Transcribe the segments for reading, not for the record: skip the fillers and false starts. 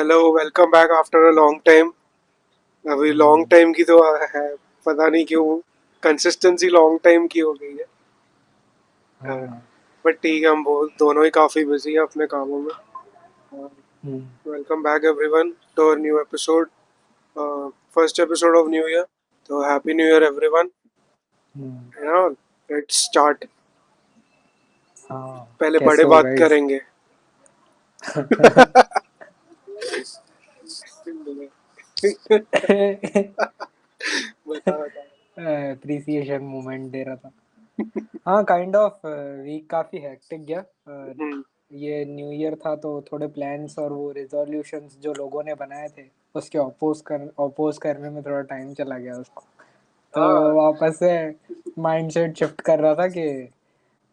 Hello, welcome back after a long time. अभी long time की तो है, पता नहीं क्यों कंसिस्टेंसी लॉन्ग टाइम की हो गई है। हाँ। बट ठीक है, हम दोनों ही काफ़ी बिजी हैं अपने कामों में। Hmm. Welcome back everyone to our new episode, first episode of new year. तो happy new year everyone. Hmm. Let's start. हाँ। पहले बड़े कैसे हो बात गाइस? करेंगे। बता बता। अप्रिसिएशन मोमेंट दे रहा था। हाँ, काइंड ऑफ वीक काफी हेक्टिक गया। हम्म। ये न्यू ईयर था तो थोड़े प्लान्स और वो रेजोल्यूशंस जो लोगों ने बनाए थे उसके अपोज करने में थोड़ा टाइम चला गया उसको। तो हाँ। वापस से माइंडसेट शिफ्ट कर रहा था कि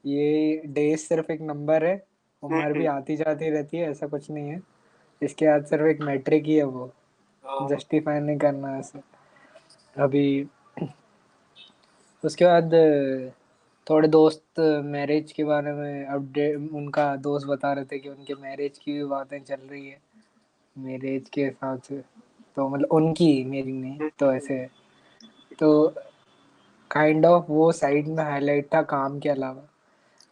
ये डे सिर्फ एक नंबर है, उम्र भी हम्म। आती जाती रहती है, ऐसा कुछ नहीं है। इसके बाद सिर्फ एक मैट्रिक ही है वो, हाँ। जस्टिफाई नहीं करना ऐसे अभी। उसके बाद थोड़े दोस्त मैरिज के बारे में अपडेट, उनका दोस्त बता रहे थे कि उनके मैरिज की भी बातें चल रही है मैरिज के हिसाब से। तो मतलब उनकी, मेरी नहीं, तो हम्म। ऐसे। तो काइंड ऑफ वो साइड में हाईलाइट था काम के अलावा।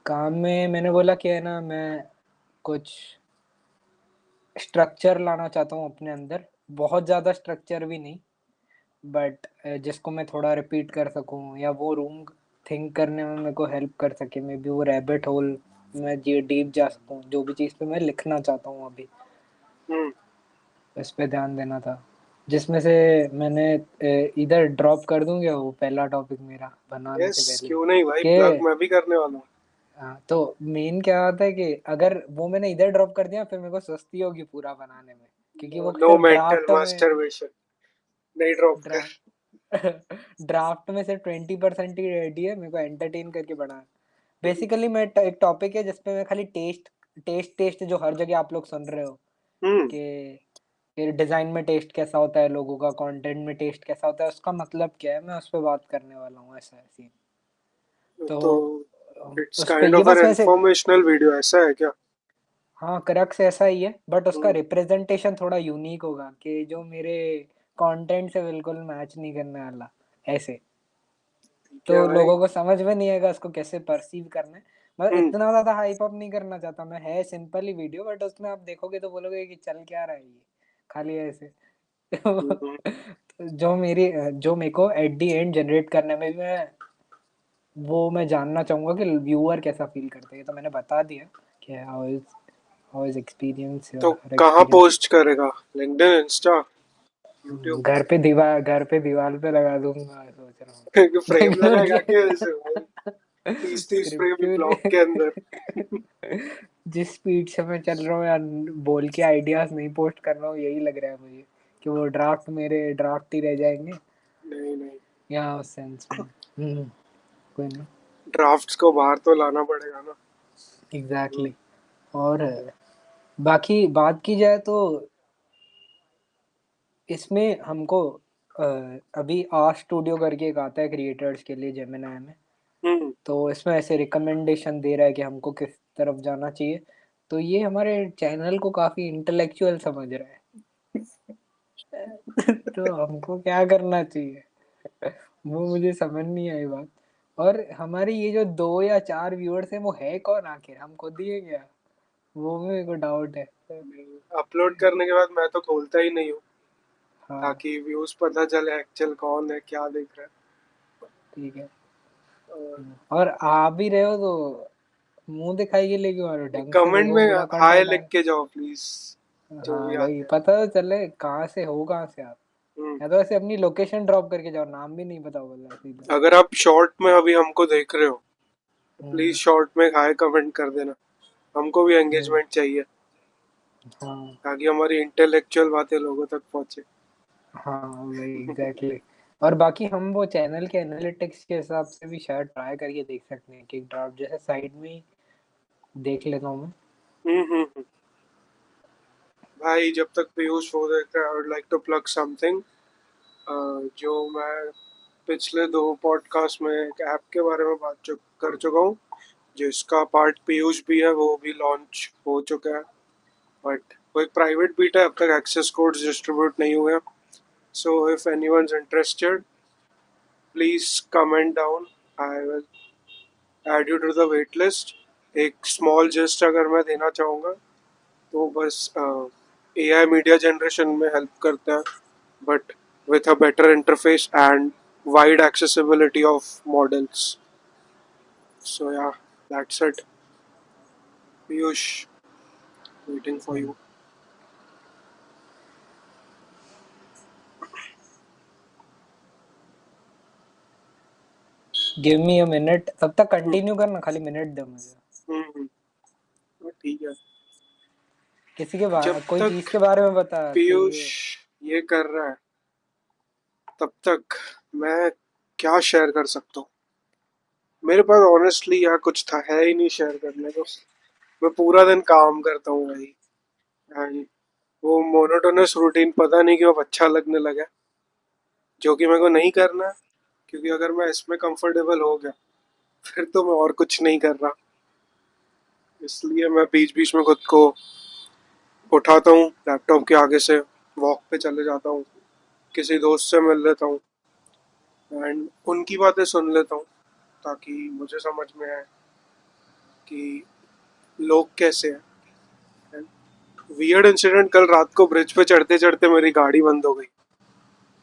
काम में मैंने बोला कि है ना, मैं कुछ स्ट्रक्चर लाना चाहता हूँ अपने अंदर। बहुत ज़्यादा स्ट्रक्चर भी नहीं, बट जिसको मैं थोड़ा रिपीट कर सकूँ या वो रूम थिंक करने में मेरे को हेल्प कर सके। मे बी वो रैबिट होल में जी डीप जा सकूँ, जो भी चीज़ पे मैं लिखना चाहता हूँ अभी, हम्म। इस पे ध्यान देना था। जिसमें से मैंने इधर ड्रॉप कर दूं क्या वो पहला टॉपिक मेरा बनाने यस, से पहले क्यों नहीं भाई, कि प्लग मैं भी करने वाला हूँ। हाँ, तो मेन क्या होता है कि अगर वो मैंने इधर ड्रॉप कर दिया फिर मेरे को सुस्ती होगी पूरा बनाने में, क्योंकि वो नो सिर्फ मेंटल ड्राफ्ट में मास्टरबेशन, नहीं ड्रॉप कर। ड्राफ्ट ड्राफ्ट में सिर्फ 20% ही रेडी है, मेरे को एंटरटेन करके बनाना। बेसिकली मैं एक टॉपिक है जिसपे मैं खाली टेस्ट टेस्ट टेस्ट जो हर जगह आप लोग सुन रहे हो हम्म। कि फिर डिजाइन में टेस्ट कैसा होता है लोगों का, कंटेंट में टेस्ट कैसा होता है, उसका मतलब क्या है, मैं उस पर बात करने वाला हूँ। ऐसा है सीन। तो तो इट्स उस पे काइंड ये ऑफ एन बस वैसे, इंफॉर्मेशनल वीडियो, ऐसा है क्या? हाँ क्रक्स ऐसा ही है, बट उसका हम्म। रिप्रेजेंटेशन थोड़ा यूनिक होगा कि जो मेरे कंटेंट से बिल्कुल मैच नहीं करने वाला ऐसे। ठीक है तो भाई। लोगों को समझ में नहीं आएगा उसको कैसे परसीव करना है। मतलब हम्म। इतना ज्यादा हाइप अप नहीं करना चाहता मैं, है सिंपल ही वीडियो, बट उसमें आप देखोगे तो बोलोगे कि चल क्या रहा है ये, खाली ऐसे। हम्म। तो जो मेरे को एट द एंड जनरेट करने में भी मैं जानना चाहूंगा कि व्यूअर कैसा फील करते हैं। तो मैंने बता दिया कि हाउ इज एक्सपीरियंस, तो हर कहाँ एक्सपीरियंस। पोस्ट करेगा? LinkedIn, Insta, YouTube? घर पे दीवार पे लगा दूंगा सोच फ्रेम रहा लगाएगा क्या हूँ। ऐसे भाई? 30-30 फ्रेम ब्लॉक के अंदर। स्क्रिप्चर जिस स्पीड से मैं चल रहा हूँ यार, बोल के आइडियाज नहीं पोस्ट कर रहा हूँ, यही लग रहा है मुझे कि वो मेरे ड्राफ्ट ही रह जाएंगे नहीं नहीं, या उस सेंस में। कोई ना। ड्राफ्ट्स को बाहर तो लाना पड़ेगा ना। Exactly exactly. और बाकी बात की जाए तो इसमें हमको अ, अभी आर स्टूडियो करके एक आता है क्रिएटर्स के लिए जेमिनाई में। हम्म। तो इसमें ऐसे रिकमेंडेशन दे रहा है कि हमको किस तरफ जाना चाहिए। तो ये हमारे चैनल को काफी इंटेलेक्चुअल समझ रहा है। तो हमको क्या करना चाहिए, वो मुझे समझ नहीं आई बात। और हमारे ये जो 2 या 4 व्यूअर्स हैं वो है कौन आखिर, हम खुद ही है क्या, वो भी मेरे को डाउट है। अपलोड करने के बाद मैं तो खोलता ही नहीं हूँ, हाँ ताकि व्यूज पता चले एक्चुअल कौन है, क्या देख रहा ठीक है। है। और आ भी रहे हो तो मुंह दिखाई के लिए क्यों आ रहे हो, ढंग से कमेंट देखो में पूरा हाय कंटेंट लिख है। के जाओ प्लीज, जो हाँ भी भाई, आते हैं। पता तो चले कहाँ से हो, कहाँ से आप। हम्म। या तो ऐसे अपनी लोकेशन ड्रॉप करके जाओ, नाम भी नहीं पता बोला सीधा। अगर आप शॉर्ट में अभी हमको देख रहे हो तो प्लीज हम्म। शॉर्ट में हाय कमेंट कर देना, हमको भी हम्म। एंगेजमेंट चाहिए, हाँ ताकि हमारी इंटेलेक्चुअल बातें लोगों तक पहुंचे। हाँ वही एग्जैक्टली exactly. और बाकी हम वो चैनल के एनालिटिक्स के हिसाब से भी शायद ट्राई करके देख सकते हैं कि ड्राफ्ट जैसे साइड में ही देख लेता हूँ मैं। हम्म। भाई, जब तक पीयूष वो देख रहा है, I would like to plug something. जो मैं पिछले 2 पॉडकास्ट में एक ऐप के बारे में कर चुका हूँ, जिसका पार्ट पीयूष भी है, वो भी लॉन्च हो चुका है। बट वो एक प्राइवेट बीटा है, अब तक एक्सेस कोड्स डिस्ट्रीब्यूट नहीं हुए. So if anyone's interested, please comment down. I will add you to the wait list. एक स्मॉल जस्ट अगर मैं देना चाहूँगा तो बस AI मीडिया जनरेशन में हेल्प करता है, but with a better interface and wide accessibility of models. So yeah, that's it. Piyush, waiting for you. Give me a minute, तब तक कंटिन्यू करना, खाली मिनट दे मुझे. ठीक है. किसी के जब कोई चीज तक के बारे में बता कि पीयूष ये कर रहा है तब तक मैं क्या शेयर कर सकता हूँ. मेरे पास ऑनेस्टली यार कुछ था है ही नहीं शेयर करने को. मैं पूरा दिन काम करता हूँ भाई, एंड वो मोनोटोनस रूटीन पता नहीं क्यों अब अच्छा लगने लगा, जो कि मेरे को नहीं करना है, क्योंकि अगर मैं इसमें कंफर्टेबल हो गया फिर तो मैं और कुछ नहीं कर रहा. इसलिए मैं बीच बीच में खुद को उठाता हूँ, लैपटॉप के आगे से वॉक पे चले जाता हूँ, किसी दोस्त से मिल लेता हूँ एंड उनकी बातें सुन लेता हूँ, ताकि मुझे समझ में आए कि लोग कैसे हैं. वियर्ड इंसिडेंट, कल रात को ब्रिज पे चढ़ते चढ़ते मेरी गाड़ी बंद हो गई.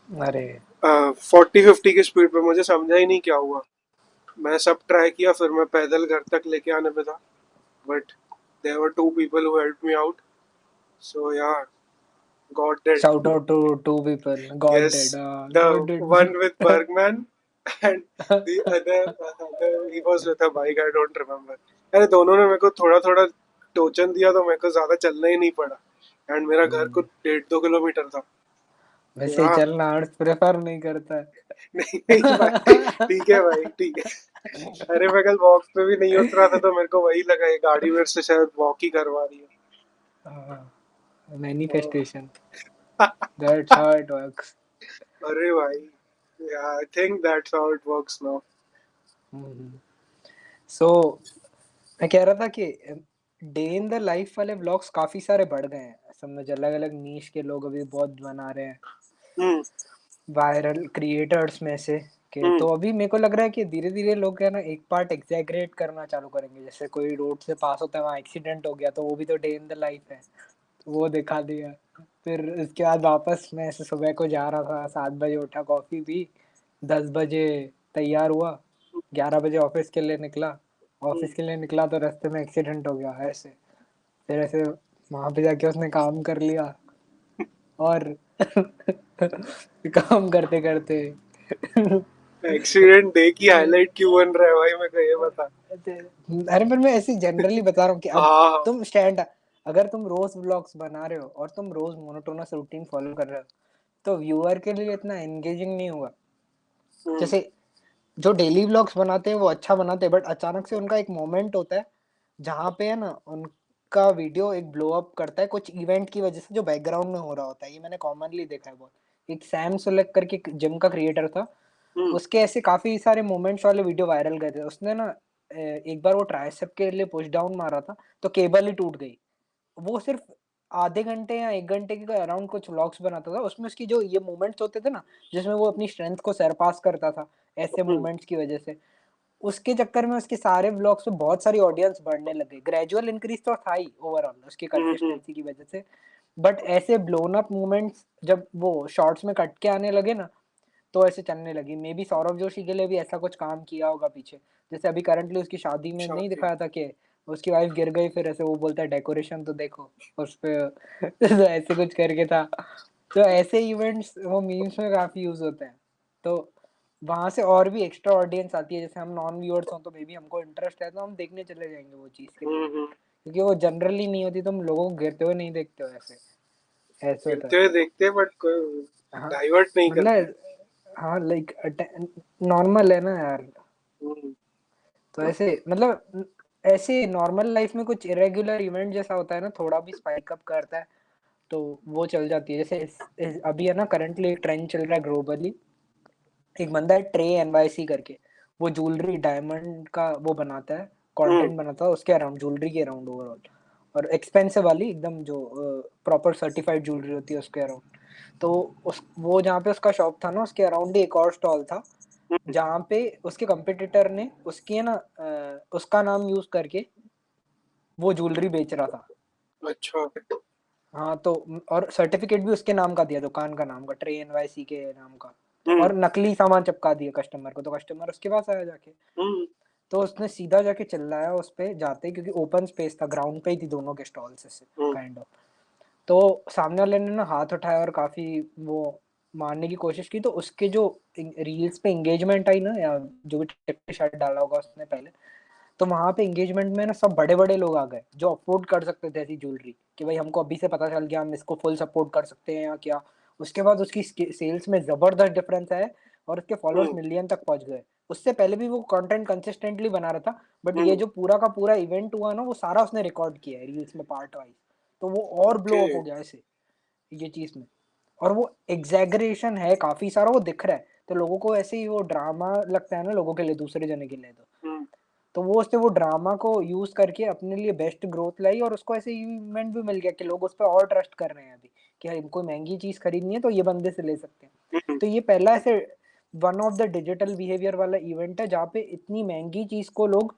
अरे 40-50 की स्पीड पे. मुझे समझा ही नहीं क्या हुआ. मैं सब ट्राई किया, फिर मैं पैदल घर तक लेके आने पे था, but there were 2 people who helped me out. So yeah, God did. Shout out to 2 people, God did, Yes, the God did. one with Bergman and the other he was with a bike. I don't remember. अरे दोनों ने मेरे को थोड़ा थोड़ा टोचन दिया तो मेरे को ज्यादा चलना ही नहीं पड़ा. एंड मेरा घर कुछ 1.5-2 किलोमीटर था. तो वैसे ही हाँ. चलना आर्ट्स प्रेफर नहीं करता नहीं नहीं भाई, ठीक है भाई, ठीक है. अरे मैं कल वॉक पे भी नहीं उतरा था तो मेरे को वही लगा ये गाड़ी मेरे से शायद वॉक ही करवा रही है. है. Manifestation, that's how it works. अरे भाई, I think that's how it works now. So मैं कह रहा था कि डे इन द लाइफ वाले व्लॉग्स काफी सारे बढ़ गए हैं, समझ, अलग अलग नीश के लोग अभी बहुत बना रहे हैं, हम्म. वायरल क्रिएटर्स में से के. हम्म. तो अभी मेरे को लग रहा है कि धीरे धीरे लोग है ना एक पार्ट एग्जैगरेट करना चालू करेंगे. जैसे कोई रोड से पास होता है, वहाँ एक्सीडेंट हो गया, तो वो भी तो डे इन द लाइफ है, तो वो दिखा दिया. फिर उसके बाद वापस मैं ऐसे सुबह को जा रहा था, 7 बजे उठा, कॉफी पी, 10 बजे तैयार हुआ, 11 बजे ऑफिस के लिए निकला, हम्म. ऑफिस के लिए निकला तो रास्ते में एक्सीडेंट हो गया ऐसे. फिर ऐसे वहां पे जाके उसने काम कर लिया, और काम करते करते एक्सीडेंट डे की हाईलाइट क्यों बन रहा है भाई, मेरे को ये बता. अरे पर मैं ऐसे जनरली बता रहा हूँ कि अब हाँ हाँ. तुम स्टैंड, अगर तुम रोज व्लॉग्स बना रहे हो और तुम रोज मोनोटोनस रूटीन फॉलो कर रहे हो, तो व्यूअर के लिए इतना एंगेजिंग नहीं होगा. हम्म. जैसे जो डेली व्लॉग्स बनाते हैं वो अच्छा बनाते हैं, बट अचानक से उनका एक मोमेंट होता है जहाँ पे है ना उनका वीडियो एक ब्लो अप करता है कुछ इवेंट की वजह से जो बैकग्राउंड में हो रहा होता है. ये मैंने कॉमनली देखा है बहुत. एक सैम सुलेक करके जिम का क्रिएटर था, हम्म. उसके ऐसे काफी सारे मोमेंट्स वाले वीडियो वायरल गए थे. उसने ना एक बार वो ट्राइसेप के लिए पुश डाउन मारा था, तो केबल ही टूट गई. वो सिर्फ आधे घंटे या 1 घंटे के अराउंड कुछ व्लॉग्स बनाता था, उसमें उसकी जो ये मूवमेंट्स होते थे ना, जिसमें वो अपनी स्ट्रेंथ को सरपास करता था ऐसे हम्म. मूवमेंट्स की वजह से, उसके चक्कर में उसके सारे व्लॉग्स में बहुत सारी ऑडियंस बढ़ने लग गई. ग्रेजुअल इंक्रीज तो था ही ओवरऑल उसकी हम्म. कंसिस्टेंसी की वजह से, बट ऐसे ब्लोन अप मूवमेंट्स जब वो शॉर्ट्स में कट के आने लगे ना, तो ऐसे चलने लगी. मे बी सौरभ जोशी के लिए भी ऐसा कुछ काम किया होगा पीछे. जैसे अभी करंटली उसकी शादी में नहीं शादी. दिखाया था कि उसकी वाइफ गिर गई, फिर ऐसे वो बोलता है डेकोरेशन तो देखो उस पे. तो ऐसे कुछ करके था. तो ऐसे इवेंट्स वो मीम्स में काफी यूज होते हैं. तो वहां से और भी एक्स्ट्रा ऑडियंस आती है. जैसे हम नॉन व्यूअर्स हों तो मे बी हमको इंटरेस्ट है तो हम देखने चले जाएंगे वो चीज के लिए, हम्म. क्योंकि वो जनरली नहीं होती. तुम लोगों को गिरते हुए नहीं देखते हो ऐसे, ऐसे होता है. गिरते हुए देखते हैं बट कोई हाँ डाइवर्ट नहीं करते. मतलब, हाँ लाइक नॉर्मल है ना यार. हम्म. तो ऐसे मतलब ऐसे नॉर्मल लाइफ में कुछ इरेगुलर इवेंट जैसा होता है ना, थोड़ा भी स्पाइक अप करता है तो वो चल जाती है. जैसे अभी है ना करंटली एक ट्रेंड चल रहा है ग्लोबली. एक बंदा है ट्रे एनवाईसी करके, वो ज्वेलरी डायमंड का वो बनाता है, हम्म. कंटेंट बनाता है उसके अराउंड, ज्वेलरी के अराउंड ओवरऑल. और एक्सपेंसिव वाली एकदम जो प्रॉपर सर्टिफाइड ज्वेलरी होती है उसके अराउंड। तो उस वो जहाँ पे उसका शॉप था ना उसके अराउंड ही एक और स्टॉल था हम्म, जहाँ पे उसके कंपटीटर ने उसकी है ना उसका नाम यूज करके वो ज्वेलरी बेच रहा था। अच्छा। हाँ तो और सर्टिफिकेट भी उसके नाम का दिया, दुकान का नाम का, ट्रे एनवाईसी के नाम का। तो हम्म। और नकली सामान चिपका दिया कस्टमर को, तो कस्टमर उसके पास आया जाके। हम्म। तो उसने सीधा जाके चिल्लाया उस पे जाते, क्योंकि ओपन स्पेस था, ग्राउंड पे ही थी दोनों के स्टॉल्स ऐसे हम्म। Kind of. तो सामने वाले ने ना हाथ उठाया और काफी वो मारने की कोशिश की, तो उसके जो रील्स पे एंगेजमेंट आई ना, या जो भी टिक शर्ट डाला होगा उसने पहले, तो वहां पे एंगेजमेंट में ना सब बड़े बड़े लोग आ गए जो अफोर्ड कर सकते थे ऐसी ज्वेलरी, कि भाई हमको अभी से पता चल गया हम इसको फुल सपोर्ट कर सकते हैं या क्या। उसके बाद उसकी सेल्स में जबरदस्त डिफरेंस है और उसके फॉलोअर्स हम्म। मिलियन तक पहुंच गए। उससे पहले भी वो कंटेंट कंसिस्टेंटली बना रहा था, बट ये हम्म। जो पूरा का पूरा इवेंट हुआ ना वो सारा उसने रिकॉर्ड किया है रील्स में पार्ट वाइज। तो वो और ओके। ब्लो अप हो गया ऐसे ये चीज में। और वो एग्जैगरेशन है काफी सारा, वो दिख रहा है, तो लोगों को ऐसे ही वो ड्रामा लगता है ना लोगों के लिए, दूसरे जने के लिए। हम्म। तो वो उसने वो ड्रामा को यूज करके अपने लिए बेस्ट ग्रोथ लाई, और उसको ऐसे इवेंट भी मिल गया कि लोग उस पर और ट्रस्ट कर रहे हैं अभी, कि हाँ इनको महंगी चीज खरीदनी है तो ये बंदे से ले सकते हैं। हम्म। तो ये पहला ऐसे one of the digital behaviour वाला इवेंट है जहाँ पे इतनी महंगी चीज को लोग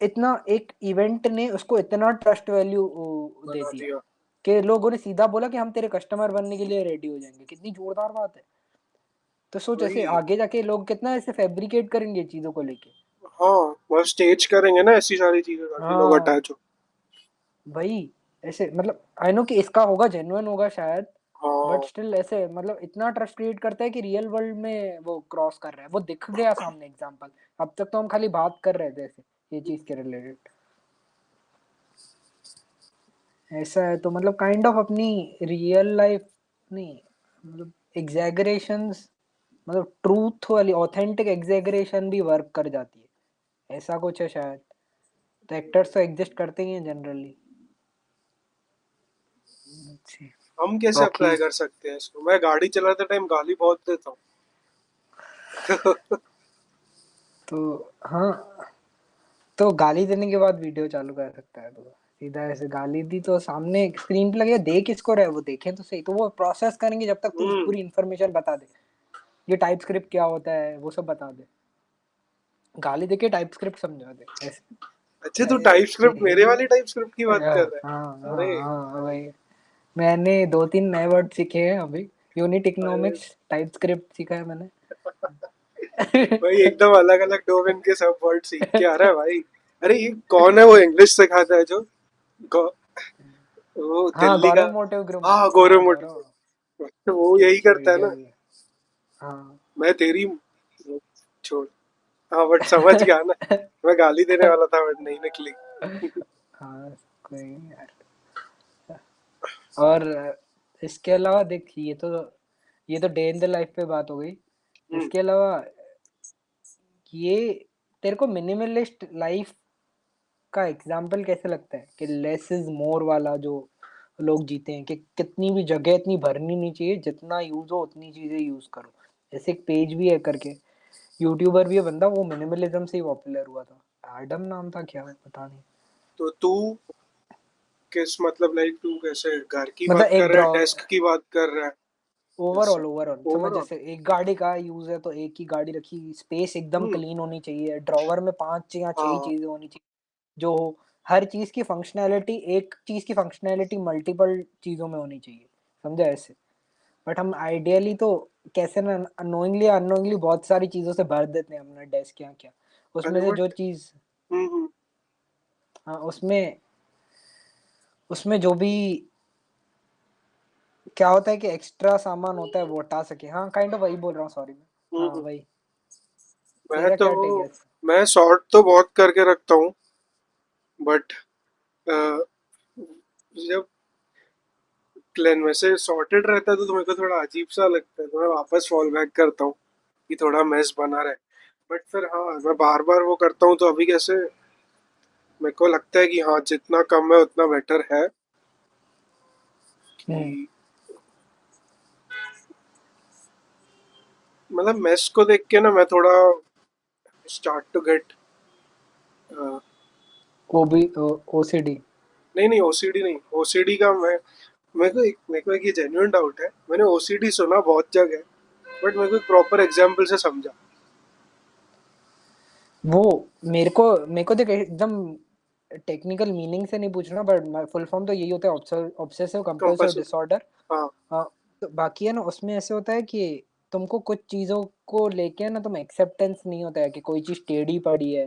इतना, एक इवेंट ने उसको इतना ट्रस्ट वैल्यू दे बना दिया दिया। कि लोगों ने सीधा बोला कि हम तेरे कस्टमर बनने के लिए रेडी हो जाएंगे। कितनी जोरदार बात है। तो सोच ऐसे वही। आगे जाके लोग कितना ऐसे फैब्रिकेट करेंगे चीजों को लेके। हाँ, वो स्टेज करेंगे ना ऐसी सारी चीजें ताकि लोग हाँ अटैच हो। वही, ऐसे मतलब आई नो कि इसका होगा जेन्युइन होगा शायद, बट हाँ। स्टिल ऐसे मतलब इतना ट्रस्ट क्रिएट करता है कि रियल वर्ल्ड में वो क्रॉस कर रहा है, वो दिख गया सामने एग्जांपल। अब तक तो हम खाली बात कर रहे थे ऐसे ये चीज के रिलेटेड। ऐसा है तो मतलब काइंड ऑफ अपनी रियल लाइफ नहीं, मतलब एग्जैगरेशंस, मतलब ट्रूथ वाली ऑथेंटिक एग्जैगरेशन भी वर्क कर जाती है, ऐसा कुछ है शायद। तो एक्टर्स तो एग्जिस्ट करते ही हैं जनरली। हम कैसे रॉकी। अप्लाई कर सकते हैं इसको? मैं गाड़ी चलाते टाइम गाली बहुत देता हूँ। तो हाँ, तो गाली देने के बाद वीडियो चालू कर सकता है, तो सीधा ऐसे गाली दी तो सामने स्क्रीन पे लगे, देख किसको रहे वो देखें तो सही, तो वो प्रोसेस करेंगे जब तक तू हम्म। पूरी इन्फॉर्मेशन बता दे। ये टाइप स्क्रिप्ट क्या होता है वो सब बता दे, गाली देके टाइप स्क्रिप्ट समझा दे ऐसे। अच्छा, तू अरे टाइप स्क्रिप्ट, मेरे तेरी, वाली टाइप स्क्रिप्ट की बात कर रहा हाँ है? हाँ अरे। हाँ भाई, मैंने दो तीन नए वर्ड सीखे हैं अभी। यूनिट अरे इकोनॉमिक्स टाइप स्क्रिप्ट सीखा है मैंने। भाई, एकदम अलग अलग डोमेन के सब वर्ड सीख के आ रहा है भाई। अरे ये कौन है वो इंग्लिश सिखाता है जो गौ, वो हाँ दिल्ली का? गौरव मोटिव ग्रुप। हाँ, हाँ गौरव गौरव, मोटी। तो वो यही करता है वही ना? वही। हाँ मैं तेरी छोड़। हाँ, बट समझ गया ना। मैं गाली देने वाला था बट नहीं निकली। हाँ कोई नहीं यार। और इसके अलावा देख, ये तो डे इन द लाइफ पे बात हो गई। हम्म। इसके अलावा ये तेरे को मिनिमलिस्ट लाइफ का एग्जाम्पल कैसे लगता है कि लेस इज मोर वाला जो लोग जीते हैं, कि कितनी भी जगह इतनी भरनी नहीं चाहिए, जितना यूज हो उतनी चीजें यूज करो। ऐसे एक पेज भी है करके, यूट्यूबर भी है बंदा, वो मिनिमलिज्म से ही पॉपुलर हुआ था, एडम नाम था क्या है पता नहीं। तो तू किस मतलब, लाइक तू कैसे घर की मतलब बात कर एक रहा है, ड्रॉ, डेस्क की बात कर रहा है? ओवरऑल जैसे ओवरऑल समझ, ओवरऑल। जैसे एक गाड़ी का यूज है तो एक ही गाड़ी रखी, स्पेस एकदम हम्म। क्लीन होनी चाहिए, ड्रॉवर में पांच या छह ही हाँ। चीजें होनी चाहिए जो हो, हर चीज की फंक्शनैलिटी, एक चीज की फंक्शनैलिटी मल्टीपल चीजों में होनी चाहिए, समझा ऐसे। बट हम आइडियली तो कैसे ना अनोइंगली या अनोइंगली बहुत सारी चीजों से भर देते हैं अपना डेस्क या क्या, अरे उसमें से जो बट। चीज, हम्म। हाँ उसमें उसमें जो भी क्या होता है कि एक्स्ट्रा सामान होता है वो हटा सके, हाँ काइंड ऑफ वही बोल रहा हूँ, सॉरी मैं। हाँ हम्म। वही। मैं तेरा तो क्या टेक है? मैं सॉर्ट तो बहुत करके रखता हूँ, बट जब क्लीन वैसे सॉर्टेड रहता है तो मेरे को थोड़ा अजीब सा लगता है, तो मैं वापस फॉल बैक करता हूँ कि थोड़ा मेस बना रहे। बट फिर हाँ, मैं बार बार वो करता हूँ तो अभी कैसे मेरे को लगता है कि हाँ, जितना कम है उतना बेटर है। हम्म। कि मतलब मेस को देख के ना मैं थोड़ा स्टार्ट टू गेट। वो भी ओसीडी। नहीं नहीं, ओसीडी नहीं, ओसीडी का मेरे को एक ये जेन्युइन डाउट है, मैंने ओसीडी सुना बहुत जगह, बट मेरे को एक प्रॉपर एग्जाम्पल से समझा। वो मेरे को देख एकदम टेक्निकल मीनिंग से नहीं पूछना, बट फुल फॉर्म तो यही होता है, ऑब्सेसिव कंपल्सिव कंपल्सिव। डिसऑर्डर। हाँ। हाँ। तो बाकी है ना, उसमें ऐसे होता है कि तुमको कुछ चीजों को लेके ना तुम एक्सेप्टेंस नहीं होता है कि कोई चीज टेढ़ी पड़ी है,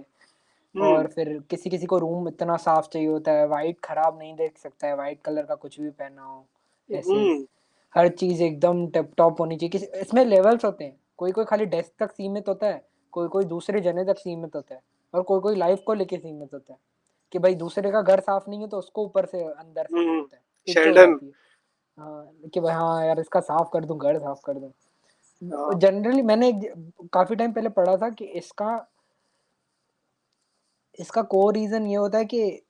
हम्म। और फिर किसी किसी को रूम इतना साफ चाहिए होता है, वाइट खराब नहीं देख सकता है, वाइट कलर का कुछ भी पहना हो ऐसे। हम्म। हर चीज एकदम टिप टॉप होनी चाहिए। किसी इसमें लेवल्स होते हैं, कोई कोई खाली डेस्क तक सीमित होता है, कोई कोई दूसरे जने तक सीमित होता है, और कोई कोई लाइफ को लेके सीमित होता है कि भाई दूसरे का घर साफ नहीं है तो उसको ऊपर से अंदर से वो हम्म। होता है, इच हो शेल्डन। जाती है। हाँ कि भाई हाँ यार इसका साफ कर दूं, घर साफ कर दूं। हाँ। जनरली मैंने काफी टाइम पहले पढ़ा था कि इसका इसका कोर रीजन ये होता है कि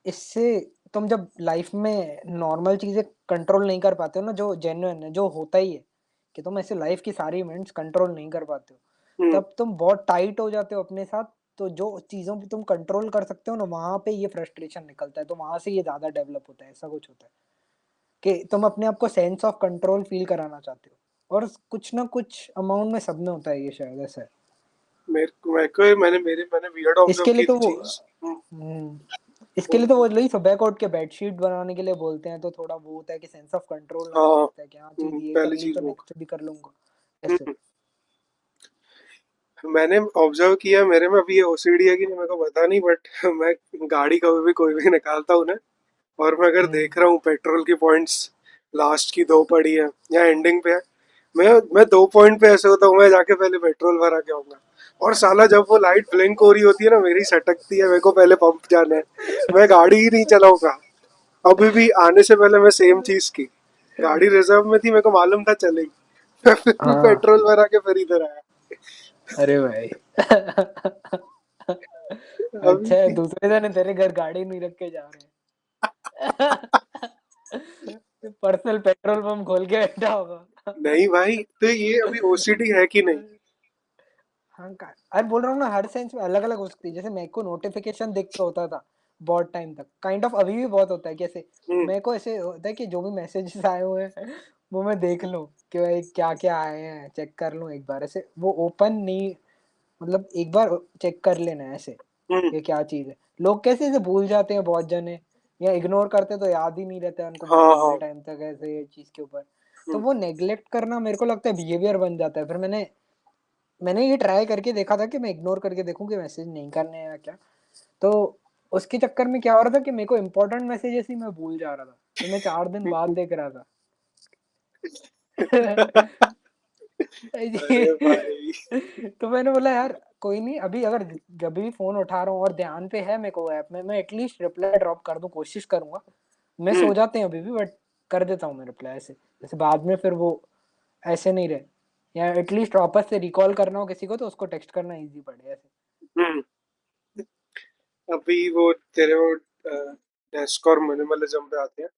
इससे तुम जब लाइफ में नॉर्मल चीजें कंट्रोल नहीं कर पाते हो ना, जो जेन्युइन है, जो होता ही है कि तुम ऐसे लाइफ की सारी इवेंट्स कंट्रोल नहीं कर पाते हो, हम्म। तब तुम बहुत टाइट हो जाते हो अपने साथ। तो जो चीजों पे तुम कंट्रोल कर सकते हो ना, वहां पे ये फ्रस्ट्रेशन निकलता है, तो वहां से ये ज्यादा डेवलप होता है, ऐसा कुछ होता है कि तुम अपने आप को सेंस ऑफ कंट्रोल फील कराना चाहते हो, और कुछ ना कुछ अमाउंट में सब में होता है ये, शायद ऐसा है। मैंने वियर्ड ऑब्जर्व इसके लिए की तो थी वो चीज। हम्म, इसके लिए बोल तो बोल। वो वही सुबह को उठ के बेडशीट बनाने के लिए बोलते हैं, तो थोड़ा वो होता है कि सेंस ऑफ कंट्रोल आने हाँ। लगता है कि हाँ चीज ये कर पहली ली चीज तो वो। नेक्स्ट भी कर लूंगा ऐसे। हम्म। मैंने ऑब्जर्व किया, मेरे में अभी ये ओसीडी है कि नहीं मेरे को पता नहीं, बट मैं गाड़ी कभी भी कोई भी निकालता हूँ ना, और मैं अगर हम्म। देख रहा हूँ पेट्रोल की पॉइंट्स लास्ट की दो पड़ी है या एंडिंग पे है, मैं दो पॉइंट पे ऐसे होता हूँ, मैं जाके पहले पेट्रोल भरा के आऊंगा। और साला जब वो लाइट ब्लिंक हो रही होती है ना, मेरी सटकती है, मेरे को पहले पंप जाना है, मैं गाड़ी ही नहीं चलाऊंगा। अभी भी आने से पहले मैं सेम चीज की, गाड़ी रिजर्व में थी, मेरे को मालूम था चलेगी, मैं फिर भी हाँ। पेट्रोल भरा के फिर इधर आया। अरे भाई अभी अच्छा है, भी। दूसरे जने तेरे घर गाड़ी नहीं रख के जा रहे हैं पर्सनल पेट्रोल पंप खोल के बैठा होगा नहीं भाई, तो ये अभी ओसीडी है कि नहीं? हाँ अरे बोल रहा हूँ ना, हर सेंस में अलग अलग हो सकती है। जैसे मेरे को नोटिफिकेशन देख के होता था बहुत टाइम तक, काइंड ऑफ अभी भी बहुत होता है। कैसे हम्म। मेरे को ऐसे होता है कि जो भी मैसेजेस आए हुए हैं वो मैं देख लूं कि भाई क्या क्या आए हैं, चेक कर लूं एक बार ऐसे, वो ओपन नहीं, मतलब एक बार चेक कर लेना है ऐसे हम्म। ये क्या चीज है। लोग कैसे ऐसे भूल जाते हैं बहुत जने, या इग्नोर करते तो याद ही नहीं रहता है उनको बहुत हाँ लंबे हाँ। टाइम तक ऐसे ये चीज के ऊपर। तो हम्म। वो नेग्लेक्ट करना मेरे को लगता है बिहेवियर बन जाता है। फिर मैंने मैंने ये ट्राई करके देखा था कि मैं इग्नोर करके देखूं कि मैसेज नहीं करने हैं या क्या। तो उसके चक्कर में क्या हो रहा था कि मेरे को इंपॉर्टेंट मैसेजेस ही मैं भूल जा रहा था, फिर मैं 4 दिन बाद देख रहा था अरे भाई। तो मैंने बोला यार कोई नहीं, अभी अगर जब भी फोन उठा रहा हूँ और ध्यान पे है मेरे को ऐप में, मैं एटलीस्ट रिप्लाई ड्रॉप कर दूं, कोशिश करूंगा। मैं हम्म। सो जाते हैं अभी भी, बट कर देता हूँ मैं रिप्लाई ऐसे, जैसे बाद में फिर वो ऐसे नहीं रहे, या एटलीस्ट वापस से रिकॉल करना हो किसी को तो उसको टेक्स्ट करना इजी पड़े ऐसे। हम्म। अभी वो तेरे वो डेस्क और मिनिमलिज्म पे आते हैं।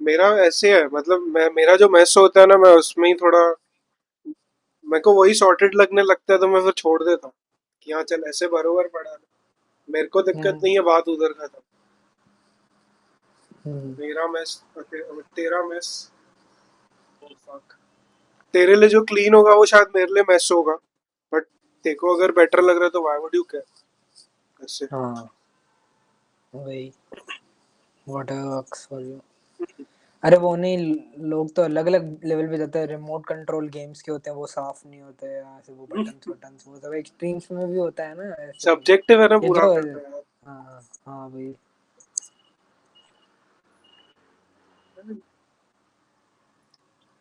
मेरा ऐसे है, मतलब मेरा जो मेस होता है ना, मैं उसमें ही थोड़ा, मेरे को वही सॉर्टेड लगने लगता है, तो मैं फिर छोड़ देता हूँ कि हाँ चल ऐसे बरोबर पड़ा है, मेरे को दिक्कत हम्म। नहीं है, बात उधर खत्म। हम्म। मेरा मेस, तेरा मेस, तेरे लिए जो क्लीन होगा वो शायद मेरे लिए मेस होगा, बट तेरे को अगर बेटर लग रहा है तो व्हाई वुड यू केयर ऐसे। हाँ वही, व्हाटएवर वर्क्स फॉर यू। अरे वो नहीं, लोग तो अलग अलग लेवल पे जाते हैं, रिमोट कंट्रोल गेम्स के होते हैं वो साफ नहीं होते हैं, ऐसे वो बटन्स बटन्स वो सब एक्सट्रीम्स में भी होता है ना ऐसे। सब्जेक्टिव है ना ये पूरा जो फिर तो यार। हाँ हाँ वही।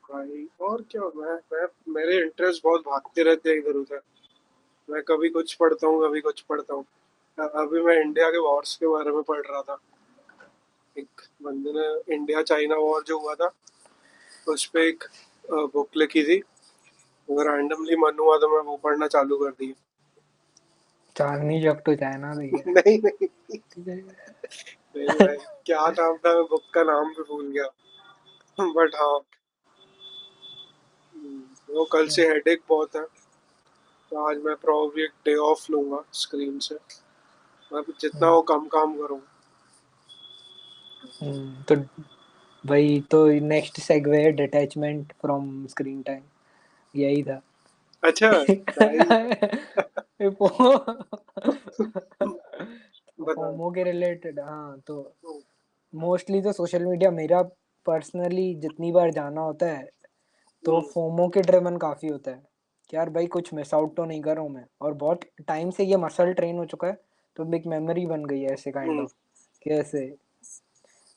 भाई और क्या, मैं मेरे इंटरेस्ट बहुत भागते रहते हैं इधर उधर, मैं कभी कुछ पढ़ता हूँ कभी कुछ पढ़ता हूँ। अभी मैं इंडिया के वॉर्स के बारे में पढ़ रहा था, एक बंदे ने इंडिया चाइना वॉर जो हुआ था उस पे एक बुक लिखी थी, अगर रैंडमली मन हुआ तो मैं वो पढ़ना चालू कर दी। चांदनी चौक टू चाइना भैया नहीं नहीं नहीं भाई, क्या नाम था, मैं बुक का नाम भी भूल गया, बट हाँ। वो कल से हेडेक बहुत है, तो आज मैं प्रॉब्लली एक डे ऑफ लूंगा स्क्रीन से, मैं जितना वो कम काम करूँ। तो भाई तो नेक्स्ट सेगवे है डिटैचमेंट फ्रॉम स्क्रीन टाइम, यही था। अच्छा, नाइस। ये बता। फोमो के रिलेटेड, हाँ तो मोस्टली तो सोशल मीडिया मेरा पर्सनली जितनी बार जाना होता है तो हम्म। फोमो के ड्रिवन काफी होता है कि यार भाई कुछ मिस आउट तो नहीं कर रहा हूँ मैं, और बहुत टाइम से ये मसल ट्रेन हो चुका है, तो एक मेमोरी बन गई है ऐसे काइंड हम्म। ऑफ, कि ऐसे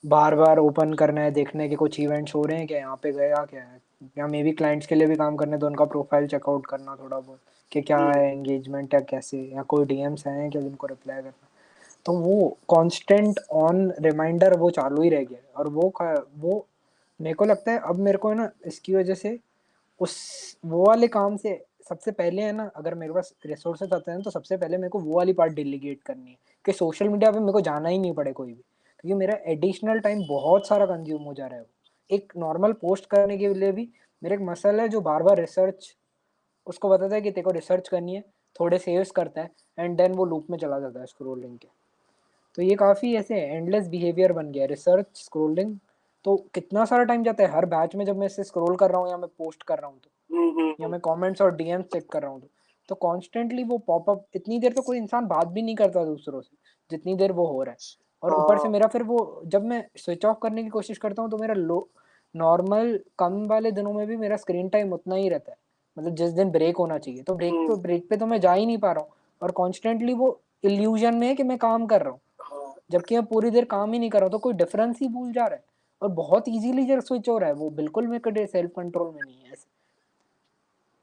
बार बार ओपन करना है, देखने के कुछ इवेंट्स हो रहे हैं क्या, यहाँ पे गया क्या है, या मे बी क्लाइंट्स के लिए भी काम करने तो उनका प्रोफाइल चेकआउट करना थोड़ा बहुत, कि क्या हम्म। है एंगेजमेंट है कैसे, या कोई डीएम्स हैं क्या जिनको रिप्लाई करना। तो वो कांस्टेंट ऑन रिमाइंडर वो चालू ही रह गया है, और वो मेरे को लगता है अब मेरे को है ना इसकी वजह से उस वो वाले काम से सबसे पहले है ना, अगर मेरे पास रिसोर्सेज आते हैं तो सबसे पहले मेरे को वो वाली पार्ट डेलीगेट करनी है कि सोशल मीडिया पे मेरे को जाना ही नहीं पड़े कोई भी, क्योंकि मेरा एडिशनल टाइम बहुत सारा कंज्यूम हो जा रहा है। वो एक नॉर्मल पोस्ट करने के लिए भी मेरा एक मसल है जो बार बार रिसर्च, उसको बताता है कि तेरे को रिसर्च करनी है, थोड़े सेव्स करता है एंड देन वो लूप में चला जाता है स्क्रोलिंग के। तो ये काफ़ी ऐसे एंडलेस बिहेवियर बन गया है रिसर्च स्क्रोलिंग। तो कितना सारा टाइम जाता है हर बैच में, जब मैं इसे स्क्रॉल कर रहा हूँ या मैं पोस्ट कर रहा हूँ तो, या मैं कमेंट्स और डीएम्स चेक कर रहा हूँ तो कॉन्स्टेंटली वो पॉपअप, इतनी देर तो कोई इंसान बात भी नहीं करता दूसरों से जितनी देर वो हो रहा है। और ऊपर से हाँ। मेरा फिर वो, जब मैं स्विच ऑफ करने की कोशिश करता हूँ तो मेरा लो नॉर्मल कम वाले दिनों में भी मेरा स्क्रीन टाइम उतना ही रहता है, मतलब जिस दिन ब्रेक होना चाहिए तो हम्म। ब्रेक पे तो मैं जा ही नहीं पा रहा हूँ, और कॉन्स्टेंटली वो इल्यूजन में है कि मैं काम कर रहा हूँ, हाँ। जबकि मैं पूरी देर काम ही नहीं कर रहा हूँ, तो कोई डिफरेंस ही भूल जा रहा है। और बहुत इजीली जो स्विच हो रहा है वो बिल्कुल मेरे सेल्फ कंट्रोल में नहीं है ऐसे।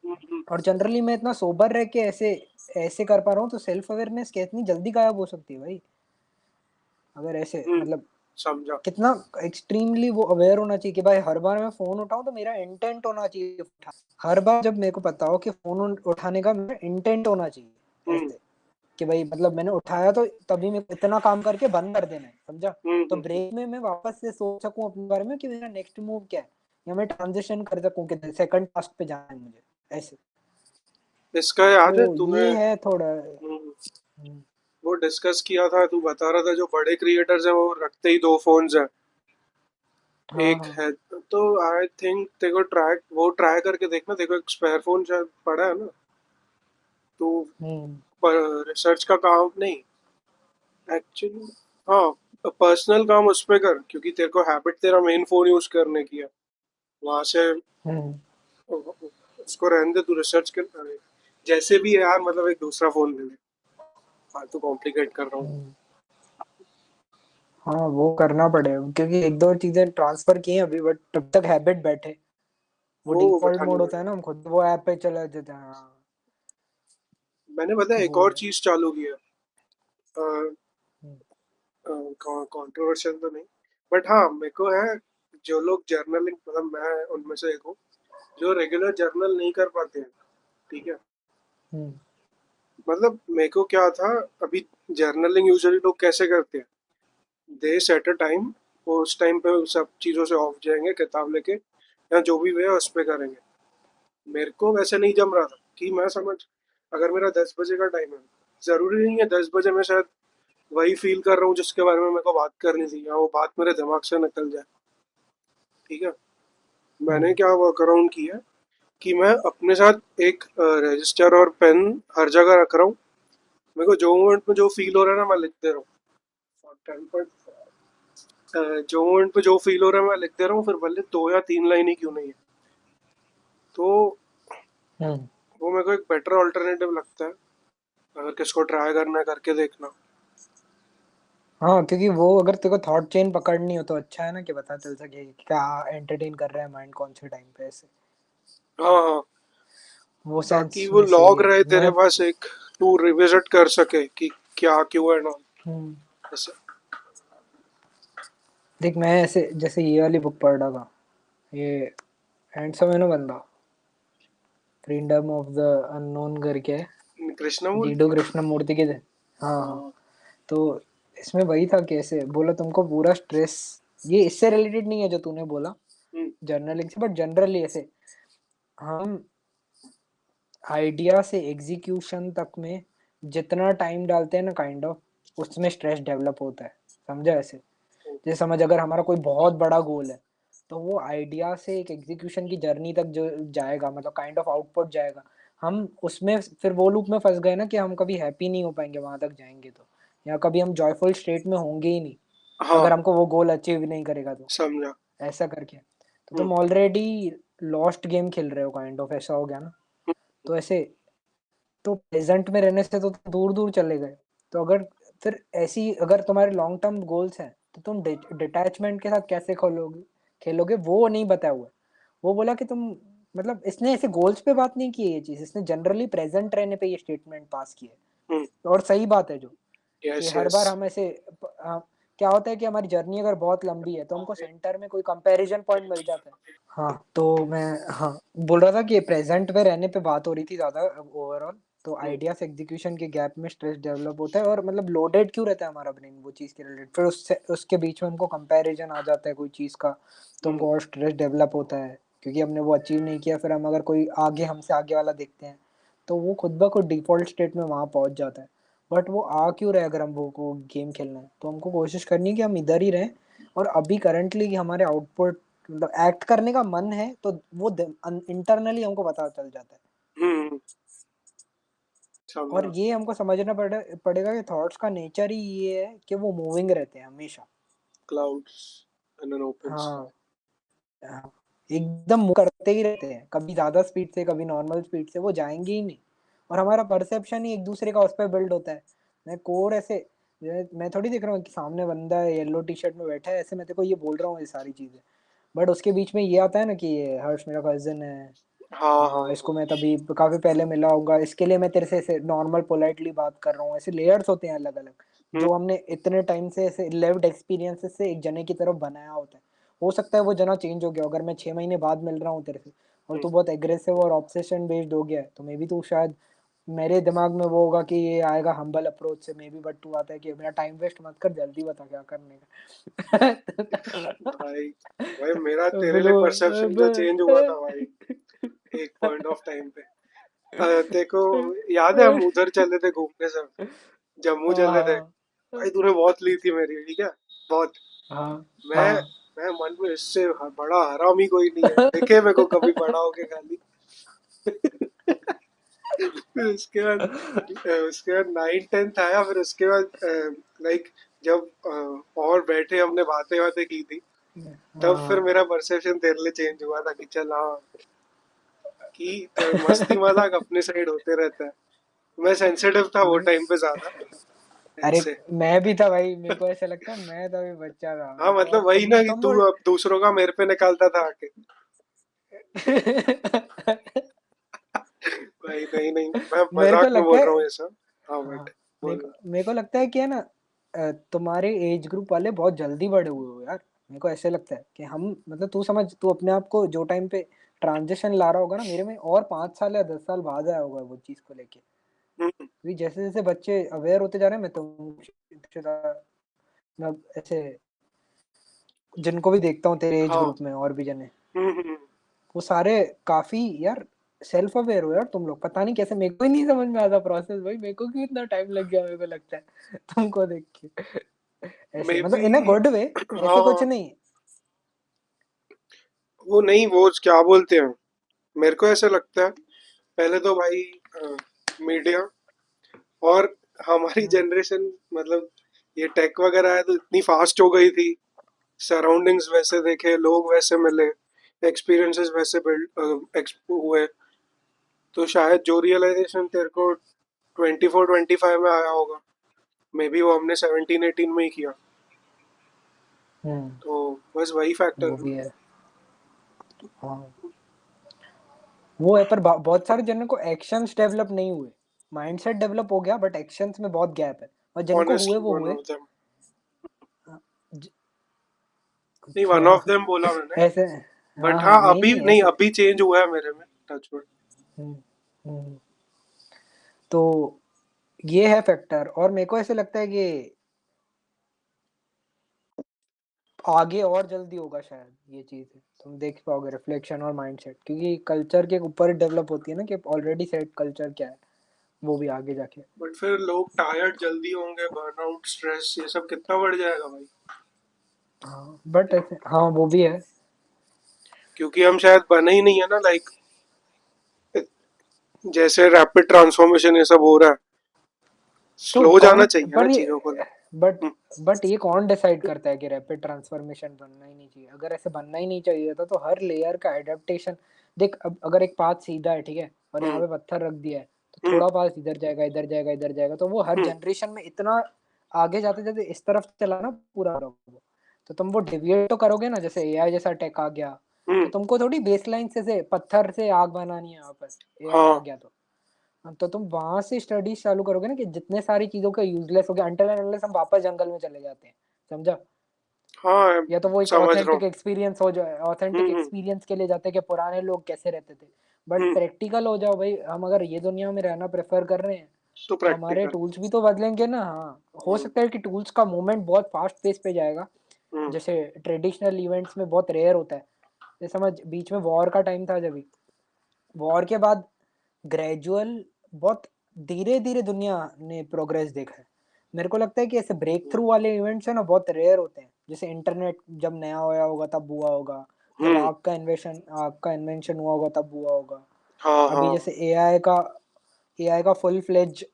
हम्म। और जनरली मैं इतना सोबर रह के ऐसे ऐसे कर पा रहा हूँ, तो सेल्फ अवेयरनेस कितनी जल्दी गायब हो सकती है भाई, अगर ऐसे हम्म। मतलब समझा। कितना एक्सट्रीमली वो अवेयर होना चाहिए कि भाई हर बार मैं फोन उठाऊं तो मेरा इंटेंट होना चाहिए हर बार जब मेरे को पता हो कि फोन उठाने का मेरा इंटेंट होना चाहिए हम्म। ऐसे, कि भाई मतलब मैंने उठाया तो तभी मैं इतना काम करके बंद कर देना है, समझा। तो हम्म। ब्रेक में मैं वापस से सोच सकूं अपने बारे में कि मेरा नेक्स्ट मूव क्या है, या मैं ट्रांजिशन कर सकूं कि सेकंड टास्क पे जाना है मुझे ऐसे। इसका तो याद है तूने? ये है थोड़ा। वो डिस्कस किया था, तू बता रहा था जो बड़े क्रिएटर्स हैं वो रखते ही दो फोन्स हैं। हाँ एक हाँ। है तो आई थिंक तेरे को ट्राई करके देखना, तेरे को एक स्पेयर फोन शायद पड़ा है ना। तू हम्म रिसर्च का काम नहीं, एक्चुअली, हाँ, पर्सनल काम उस पे कर, क्योंकि तेरे को हैबिट तेरा मेन फोन यूज करने की है। वहां से हम्म उसको रहने दे, तू रिसर्च कर। अरे, जैसे भी है यार, मतलब एक दूसरा फोन ले ले। हाँ, तो कॉम्प्लिकेट कर रहा हूँ। हम्म। हाँ वो करना पड़ेगा, क्योंकि एक दो चीजें ट्रांसफर की हैं अभी, बट तब तक हैबिट बैठे। वो वो डिफॉल्ट बैठानी मोड होता है ना, पड़ेगी। हम खुद वो ऐप पे चले जाते हैं, हाँ। मैंने पता है एक वो और है। चीज चालू की है। हम्म कंट्रोवर्शियल तो नहीं, बट हाँ मेरे को है। जो लोग जर्नलिंग, मतलब मैं उनमें से एक हूँ, जो रेगुलर जर्नल नहीं कर पाते हैं, ठीक है। हम्म मतलब मेरे को क्या था, अभी जर्नलिंग यूजुअली लोग कैसे करते हैं, दे सेट अ टाइम, वो उस टाइम पे सब चीज़ों से ऑफ जाएंगे, किताब लेके या जो भी वे है उस पे करेंगे। मेरे को वैसे नहीं जम रहा था कि मैं समझ, अगर मेरा 10 बजे का टाइम है, ज़रूरी नहीं है 10 बजे मैं शायद वही फील कर रहा हूँ जिसके बारे में मेरे को बात करनी थी, या वो बात मेरे दिमाग से निकल जाए, ठीक है। मैंने हम्म क्या वर्कअराउंड किया कि मैं अपने साथ एक रजिस्टर और पेन हर जगह रख रहा हूँ। मेरे को जो मोमेंट में जो फील हो रहा है ना, मैं लिख दे रहा हूँ। 10 जो मोमेंट पे जो फील हो रहा है मैं लिख दे रहा हूँ, फिर भले 2 या 3 लाइन ही क्यों नहीं है। तो हम्म। वो मेरे को एक बेटर ऑल्टरनेटिव लगता है, अगर किसको ट्राई करना है करके देखना। हाँ, क्योंकि वो अगर तेरे को थॉट चेन पकड़नी हो तो अच्छा है ना, कि पता चल सके कि क्या एंटरटेन कर रहा है माइंड कौन से टाइम पे ऐसे। हाँ हाँ, वो ताकि सेंस वो में सही लॉग है रहे तेरे मैं। पास एक, तू रिविजिट कर सके कि क्या क्यों एंड ऑल, हम्म ऐसे। देख मैं ऐसे जैसे ये वाली बुक पढ़ रहा था, ये हैंडसम है ना बंदा, फ्रीडम ऑफ द अननोन करके है, जीडो कृष्णमूर्ति। कृष्णमूर्ति के। हाँ हाँ। हाँ। तो इसमें वही था कि ऐसे बोला तुमको पूरा स्ट्रेस, ये इससे रिलेटेड नहीं है जो तूने बोला हम्म। जर्नलिंग से, बट जनरली ऐसे हम आइडिया से एग्जीक्यूशन तक में जितना टाइम डालते हैं ना काइंड ऑफ, उसमें स्ट्रेस डेवलप होता है, समझा ऐसे। जैसे समझ अगर हमारा कोई बहुत बड़ा गोल है, तो वो आइडिया से एक एग्जीक्यूशन की जर्नी तक जो जाएगा, मतलब काइंड ऑफ आउटपुट जाएगा, हम उसमें फिर वो लूप में फंस गए ना कि हम कभी हैप्पी नहीं हो पाएंगे वहां तक जाएंगे तो, या कभी हम जॉयफुल स्टेट में होंगे ही नहीं हाँ, अगर हमको वो गोल अचीव नहीं करेगा तो, समझा। ऐसा करके। तो हम्म, तुम ऑलरेडी लॉस्ट गेम खेल रहे हो काइंड ऑफ, ऐसा हो गया ना। हम्म, तो ऐसे तो प्रेजेंट में रहने से तो तुम दूर दूर चले गए। तो अगर फिर ऐसी अगर तुम्हारे लॉन्ग टर्म गोल्स हैं तो तुम डिटैचमेंट के साथ कैसे खोलोगे खेलोगे, वो नहीं बताया हुआ है। वो बोला कि तुम, मतलब इसने ऐसे गोल्स पे बात नहीं की है ये चीज, इसने जनरली प्रेजेंट रहने पे ये स्टेटमेंट पास की है। हम्म, और सही बात है जो, कि यस, हर यस। बार हम ऐसे क्या होता है कि हमारी जर्नी अगर बहुत लंबी है तो हमको सेंटर में कोई कंपैरिजन पॉइंट मिल जाता है। हाँ तो मैं, हाँ, बोल रहा था कि प्रेजेंट में रहने पे बात हो रही थी ज्यादा ओवरऑल। तो हम्म, आइडिया से एग्जीक्यूशन के गैप में स्ट्रेस डेवलप होता है, और मतलब लोडेड क्यों रहता है हमारा ब्रेन वो चीज़ के रिलेटेड, फिर उससे उसके बीच में हमको कंपैरिजन आ जाता है कोई चीज़ का, तो हम्म, हमको और स्ट्रेस डेवलप होता है क्योंकि हमने वो अचीव नहीं किया। फिर हम अगर कोई आगे हमसे आगे वाला देखते हैं तो वो खुद ब खुद डिफॉल्ट स्टेट में वहां पहुंच जाता है। बट वो आ क्यों रहे, अगर हम वो को गेम खेलना है तो हमको कोशिश करनी है कि हम इधर ही रहें, और अभी करंटली हमारे आउटपुट, मतलब एक्ट करने का मन है तो वो इंटरनली हमको पता चल जाता है। हम्म, और समझा। ये हमको समझना पड़ेगा कि थॉट्स का नेचर ही ये है कि वो मूविंग रहते हैं हमेशा। क्लाउड्स इन एन ओपन हाँ, स्काई। हाँ, एकदम मूव करते ही रहते हैं, कभी ज्यादा स्पीड से कभी नॉर्मल स्पीड से, वो जाएंगे ही नहीं। और हमारा परसेप्शन ही एक दूसरे का उस पर बिल्ड होता है। मैं कोर ऐसे, मैं थोड़ी देख रहा हूँ कि सामने बंदा है येलो टी शर्ट में बैठा है, ऐसे मैं तेरे को ये बोल रहा हूँ ये सारी चीजें, बट उसके बीच में ये आता है ना कि ये हर्ष मेरा कजिन है, हाँ, हाँ, इसको मैं तभी काफी पहले मिला होगा, इसके लिए मैं तेरे से ऐसे नॉर्मल पोलाइटली बात कर रहा हूँ, ऐसे लेयर्स होते हैं अलग अलग, हम्म, जो हमने इतने टाइम से ऐसे लिव्ड एक्सपीरियंसेस से एक जने की तरफ बनाया होता है। हो सकता है वो जना चेंज हो गया, अगर मैं 6 महीने बाद मिल रहा हूँ तेरे से और हम्म, तू बहुत एग्रेसिव और ऑब्सेशन बेस्ड हो गया है, तो मे बी तू शायद, मेरे दिमाग में वो होगा कि ये आएगा हम्बल अप्रोच से मे बी, बट तू आता है कि मेरा टाइम वेस्ट मत कर, जल्दी बता क्या करने का। भाई, भाई मेरा तो तेरे फिर लिए वो परसेप्शन जो चेंज हुआ था भाई, एक पॉइंट ऑफ टाइम पे। देखो, याद है हम उधर चले थे घूमने सब, जम्मू चले थे। हाँ, भाई तूने बहुत ली थी मेरी, ठीक है, बहुत। हाँ, मैं हाँ। मैं मन में इससे बड़ा हरामी कोई नहीं है, देखे मेरे को कभी बड़ा होके खाली। फिर उसके बाद 9th 10th आया, फिर उसके बाद लाइक जब और बैठे हमने बातें बातें की थी, तब फिर हाँ, मेरा परसेप्शन तेरे लिए चेंज हुआ था कि चल हाँ, कि मस्ती मजाक अपने साइड होते रहता है। मैं सेंसिटिव था वो टाइम पे ज्यादा, अरे ऐसे। मैं भी था भाई, मेरे को ऐसा लगता है मैं तो अभी बच्चा था, हाँ, मेरे को मतलब अब वही ना कि तुम तू बोल। अब दूसरों का मेरे पे निकालता था आके। भाई नहीं नहीं, मैं मेरे को मजाक में लगता बोल रहा हूँ है, ये सब। हाँ हाँ, बट बोल। मेरे को लगता है कि है ना, तुम्हारे एज ग्रुप वाले बहुत जल्दी बड़े हुए हो यार। मेरे को ऐसे लगता है कि हम, मतलब तू समझ, तू अपने आप को जो टाइम पे ट्रांजिशन ला रहा होगा ना, मेरे में और 5 साल या 10 साल बाद आया होगा वो चीज को लेके। हम्म, क्योंकि जैसे जैसे बच्चे अवेयर होते जा रहे हैं, मैं तो मतलब ऐसे जिनको भी देखता हूँ तेरे एज हाँ, ग्रुप में और भी जने, हम्म। वो सारे काफी यार सेल्फ अवेयर हो यार तुम लोग, पता नहीं कैसे, मेरे को ही नहीं समझ में आता प्रोसेस भाई, मेरे को क्यों इतना टाइम लग गया, मेरे को लगता है तुमको देख के ऐसे, मे मतलब B. In a good way, हाँ, ऐसे कुछ हाँ, नहीं। वो नहीं, वो क्या बोलते हैं, मेरे को ऐसा लगता है, पहले तो भाई मीडिया और हमारी हम्म, जनरेशन, मतलब ये टेक वगैरह है तो इतनी फास्ट हो गई थी, सराउंडिंग्स वैसे देखे, लोग वैसे मिले, एक्सपीरियंसेस वैसे बिल्ड हुए, तो शायद जो रियलाइजेशन तेरे को 24 25 में आया होगा, मे बी वो हमने 17 18 में ही किया। हम्म, तो बस वही फैक्टर वो है। भी है। हाँ, वो है, पर बहुत सारे जनों को एक्शंस डेवलप नहीं हुए, माइंडसेट डेवलप हो गया बट एक्शंस में बहुत गैप है, और जिनको हुए ऑनेस्टली वो वन हुए। Of them. हाँ, ज- नहीं, वन ऑफ हाँ, देम बोला मैंने। ऐसे, हाँ, बट हाँ, हाँ, नहीं, अभी नहीं, नहीं, ऐसे। अभी चेंज हुआ है मेरे में, टचवुड। हम्म, हम्म, तो ये है फैक्टर, और मेरे को ऐसे लगता है कि आगे और जल्दी होगा शायद ये चीज, तुम देख पाओगे रिफ्लेक्शन और माइंडसेट, क्योंकि कल्चर के ऊपर डेवलप होती है ना कि ऑलरेडी सेट कल्चर क्या है, वो भी आगे जाके। बट फिर लोग टायर्ड जल्दी होंगे, बर्नआउट, स्ट्रेस, ये सब कितना बढ़ जाएगा भाई। हाँ बट ऐसे, हाँ वो भी है। क्योंकि हम शायद बने ही नहीं है ना, लाइक जैसे रैपिड ट्रांसफॉर्मेशन ये सब हो रहा है, तो स्लो जाना कौन, चाहिए ना पर ये चीजों को। बट बट ये कौन डिसाइड करता है कि रैपिड ट्रांसफॉर्मेशन बनना ही नहीं चाहिए? अगर ऐसे बनना ही नहीं चाहिए था तो हर लेयर का एडेप्टेशन, देख अब अगर एक पाथ सीधा है ठीक है, और यहाँ हम्म। पे पत्थर रख दिया है, तो हम्म। थोड़ा पाथ इधर जाएगा इधर जाएगा इधर जाएगा, तो वो हर हम्म। जनरेशन में इतना आगे जाते जाते इस तरफ चला ना पूरा रोबो, तो तुम वो डिविएट तो करोगे ना, जैसे एआई जैसा टेक आ गया, तो हम्म। तुमको थोड़ी बेसलाइन से पत्थर से आग बनानी है वापस, एआई आ हाँ। गया तो तुम वहां से स्टडीज चालू करोगे ना कि जितने सारी चीजों का यूजलेस हो गया, अनटिल एंड अनलेस हम वापस जंगल में चले जाते हैं, समझा? हाँ, या तो वो एक समझ रहा हूँ। ऑथेंटिक एक्सपीरियंस हो जाए, ऑथेंटिक हम्म। एक्सपीरियंस के लिए जाते हैं कि पुराने लोग कैसे रहते थे, बट हम्म। प्रैक्टिकल हो जाओ भाई, हम अगर ये दुनिया में रहना प्रेफर कर रहे हैं तो तो हमारे प्रैक्टिकल। टूल्स भी तो बदलेंगे ना। हाँ, हो हम्म। सकता है कि टूल्स का मूवमेंट बहुत फास्ट पेस पे जाएगा, हम्म। जैसे ट्रेडिशनल इवेंट्स में बहुत रेयर होता है, जैसे समझ बीच में वॉर का टाइम था, जब वॉर के बाद ग्रेजुअल बहुत धीरे धीरे दुनिया ने प्रोग्रेस देखा है। मेरे को लगता है कि ऐसे ब्रेक थ्रू वाले इवेंट्स है ना बहुत रेयर होते हैं, जैसे इंटरनेट जब नया होया होगा तब हुआ होगा, जब हम्म। आग का इन्वेंशन हुआ होगा तब हुआ होगा। हाँ अभी हाँ। जैसे एआई का फुल फ्लेज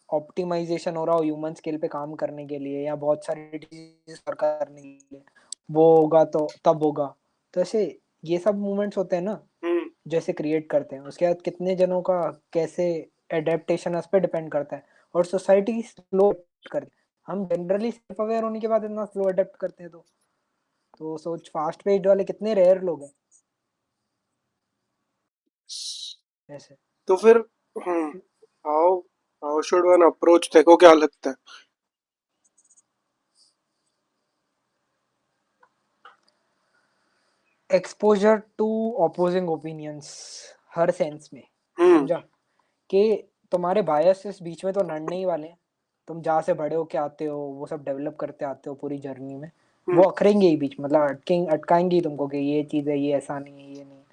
ऑप्टिमाइजेशन हो रहा हो ह्यूमन स्केल पे काम करने के लिए, या बहुत सारी डिसीजेस करने के लिए, वो होगा तो तब होगा। तो ऐसे ये सब मूवमेंट्स होते हैं ना, हम्म। जैसे क्रिएट करते हैं, उसके बाद कितने जनों का कैसे एडेप्टेशन उस पर डिपेंड करता है, और सोसाइटी स्लो करती है। हम जनरली सेल्फ अवेयर होने के बाद इतना स्लो अडेप्ट करते हैं, तो सोच फास्ट पेस्ड वाले कितने रेयर लोग हैं ऐसे। तो फिर how how should one approach, देखो क्या लगता है? एक्सपोजर टू ऑपोजिंग ओपिनियंस, हर सेंस में, हम्म। समझा? कि तुम्हारे बायसेस बीच में तो लड़ने ही वाले हैं, तुम जहाँ से बड़े होके आते हो वो सब डेवलप करते आते हो पूरी जर्नी में, वो हम्म। अखरेंगे ही बीच, मतलब अटकाएंगे ही तुमको कि ये चीज़ है, ये ऐसा नहीं है, ये नहीं है।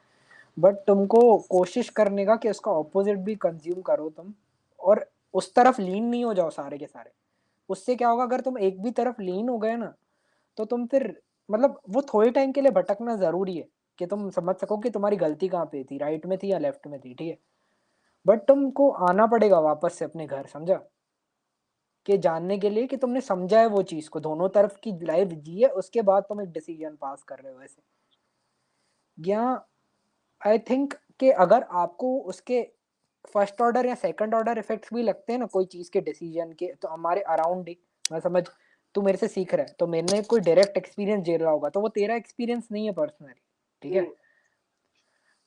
बट तुमको कोशिश करने का कि उसका ऑपोजिट भी कंज्यूम करो तुम, और उस तरफ लीन नहीं हो जाओ सारे के सारे। उससे क्या होगा, अगर तुम एक भी तरफ लीन हो गए ना, तो तुम फिर, मतलब वो थोड़े टाइम के लिए भटकना जरूरी है कि तुम समझ सको कि तुम्हारी गलती कहाँ पे थी, राइट में थी या लेफ्ट में थी, ठीक है? बट तुमको आना पड़ेगा वापस से अपने घर, समझा? कि जानने के लिए कि तुमने समझा है वो चीज को, दोनों तरफ की लाइफ जी है, उसके बाद तुम एक डिसीजन पास कर रहे हो ऐसे। या आई थिंक कि अगर आपको उसके फर्स्ट ऑर्डर या सेकंड ऑर्डर इफेक्ट्स भी लगते हैं ना कोई चीज के डिसीजन के, तो हमारे अराउंड ही, मैं समझ, तू मेरे से सीख रहा है तो मैंने कोई डायरेक्ट एक्सपीरियंस झेल रहा होगा, तो वो तेरा एक्सपीरियंस नहीं है पर्सनली, ठीक है? हम्म।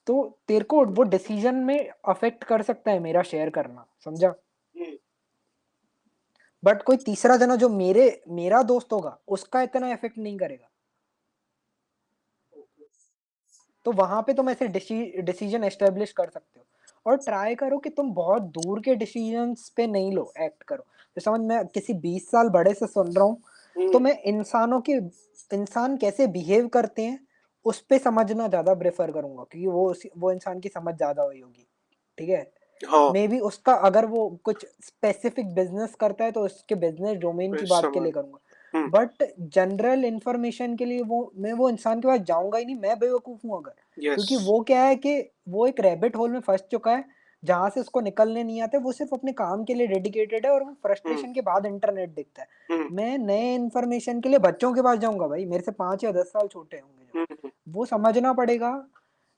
तो तेरे को वो डिसीजन में अफेक्ट कर सकता है मेरा शेयर करना, समझा? हम्म। बट कोई तीसरा जना जो मेरा दोस्त होगा उसका इतना इफेक्ट नहीं करेगा। तो वहां पे तुम ऐसे डिसीजन एस्टेब्लिश कर सकते हो, और ट्राई करो कि तुम बहुत दूर के डिसीजंस पे नहीं लो, एक्ट करो। तो समझ, मैं किसी 20 साल बड़े से सुन रहा हूँ, तो हम्म। मैं इंसान कैसे बिहेव करते हैं उस पे समझना ज्यादा प्रेफर करूंगा, क्योंकि वो इंसान की समझ ज्यादा हुई होगी, ठीक है? हाँ। मे बी उसका, अगर वो कुछ स्पेसिफिक बिजनेस करता है तो उसके बिजनेस डोमेन की मैं बात के समझ। लिए करूंगा, हम्म। बट जनरल इंफॉर्मेशन के लिए मैं वो इंसान के पास जाऊंगा ही नहीं, मैं बेवकूफ हूँ अगर। यस। क्योंकि वो क्या है कि वो एक रैबिट होल में फंस चुका है, जहां से उसको निकलने नहीं आते, वो सिर्फ अपने काम के लिए डेडिकेटेड है, और वो हम्म। फ्रस्ट्रेशन के बाद इंटरनेट दिखता है। हम्म। मैं नए इन्फॉर्मेशन के लिए बच्चों के पास जाऊंगा भाई, मेरे से 5 या 10 साल छोटे होंगे हम्म। जो, वो समझना पड़ेगा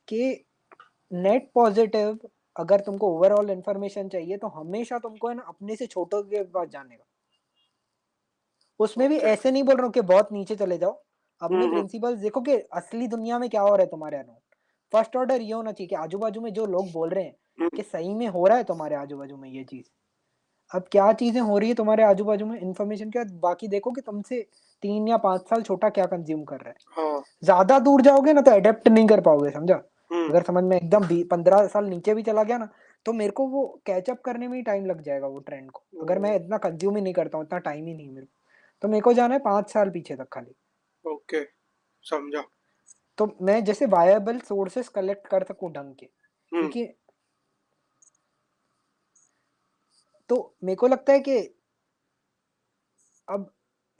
कि नेट पॉजिटिव, अगर तुमको ओवरऑल इन्फॉर्मेशन चाहिए तो हमेशा तुमको है ना अपने से छोटों के पास जाने का। उसमें भी ओके। ऐसे नहीं बोल रहा हूँ कि बहुत नीचे चले जाओ, अपने हम्म। प्रिंसिपल्स देखो कि असली दुनिया में क्या हो रहा है तुम्हारे अराउंड। फर्स्ट ऑर्डर ये होना चाहिए कि आजू बाजू में जो लोग बोल रहे हैं हम्म। कि सही में हो रहा है तुम्हारे आजू बाजू में ये चीज। अब क्या चीजें हो रही है तुम्हारे आजू बाजू में इन्फॉर्मेशन के बाद, बाकी देखो कि तुमसे 3 या 5 साल छोटा क्या कंज्यूम कर रहा है। हाँ। ज्यादा दूर जाओगे ना तो अडेप्ट नहीं कर पाओगे, समझा? हम्म। अगर समझ में एकदम 15 साल नीचे भी चला गया ना, तो मेरे को वो कैचअप करने में ही टाइम लग जाएगा वो ट्रेंड को, अगर मैं इतना कंज्यूम ही नहीं करता हूँ, इतना टाइम ही नहीं है मेरे को। तो मेरे को जाना है 5 साल पीछे तक खाली। ओके, समझा। तो मैं जैसे वायबल सोर्सेस कलेक्ट कर सकूं ढंग के, हम्म। क्योंकि तो मेरे को लगता है कि अब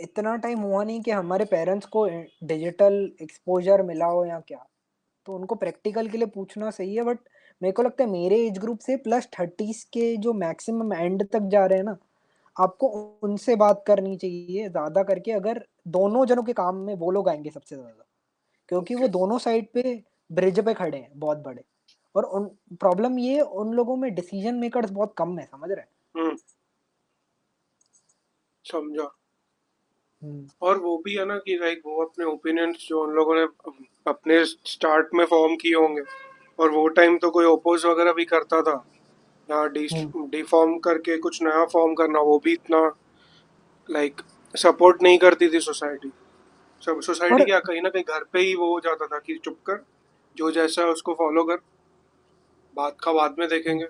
इतना टाइम हुआ नहीं कि हमारे पेरेंट्स को डिजिटल एक्सपोजर मिला हो या क्या, तो उनको प्रैक्टिकल के लिए पूछना सही है। बट मेरे को लगता है मेरे एज ग्रुप से प्लस थर्टीज के जो मैक्सिमम एंड तक जा रहे हैं ना, आपको उनसे बात करनी चाहिए ज्यादा करके, अगर दोनों जनों के काम में वो लोग आएंगे सबसे ज्यादा, क्योंकि ओके। वो दोनों साइड पे ब्रिज पे खड़े हैं बहुत बड़े। और उन प्रॉब्लम ये उन लोगों में डिसीजन मेकर्स बहुत कम है, समझ रहे हम्म। समझा। हैं। और वो भी है ना कि लाइक वो अपने ओपिनियंस जो उन लोगों ने अपने स्टार्ट में फॉर्म किए होंगे, और वो टाइम तो कोई ओपोज वगैरह भी करता था, या हम्म डिफॉर्म करके कुछ नया फॉर्म करना, वो भी इतना लाइक सपोर्ट नहीं करती थी सोसाइटी। सब सोसाइटी और क्या, कहीं ना कहीं घर पे ही वो हो जाता था कि चुप कर, जो जैसा है उसको फॉलो कर, बात का बाद में देखेंगे।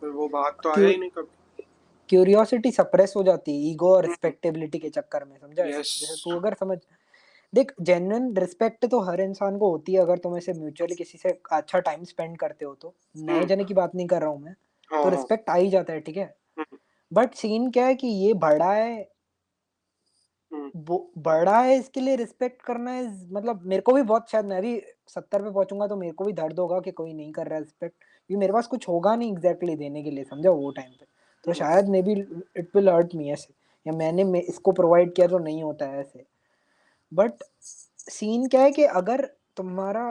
फिर वो बात तो आया ही नहीं कभी। क्यूरियोसिटी सप्रेस हो जाती है ईगो और हम्म। रिस्पेक्टेबिलिटी के चक्कर में, समझा ऐसे। यस। जैसे तू अगर समझ, देख जेन्युइन रिस्पेक्ट तो हर इंसान को होती है अगर तुम ऐसे म्यूचुअली किसी से अच्छा टाइम स्पेंड करते हो तो, नए हम्म। जने की बात नहीं कर रहा हूँ मैं, हाँ तो हाँ। रिस्पेक्ट आ ही जाता है, ठीक है। हम्म। बट सीन क्या है कि ये बड़ा है, हम्म। बड़ा है इसके लिए रिस्पेक्ट करना है, मतलब मेरे को भी बहुत, शायद मैं भी 70 पे पहुंचूंगा तो मेरे को भी दर्द होगा कि कोई नहीं कर रहा रिस्पेक्ट, क्योंकि मेरे पास कुछ होगा नहीं एग्जैक्टली देने के लिए, समझा वो टाइम पे। तो हम्म। शायद maybe it will hurt me ऐसे, या इसको प्रोवाइड किया तो नहीं होता है ऐसे। बट सीन क्या है कि अगर तुम्हारा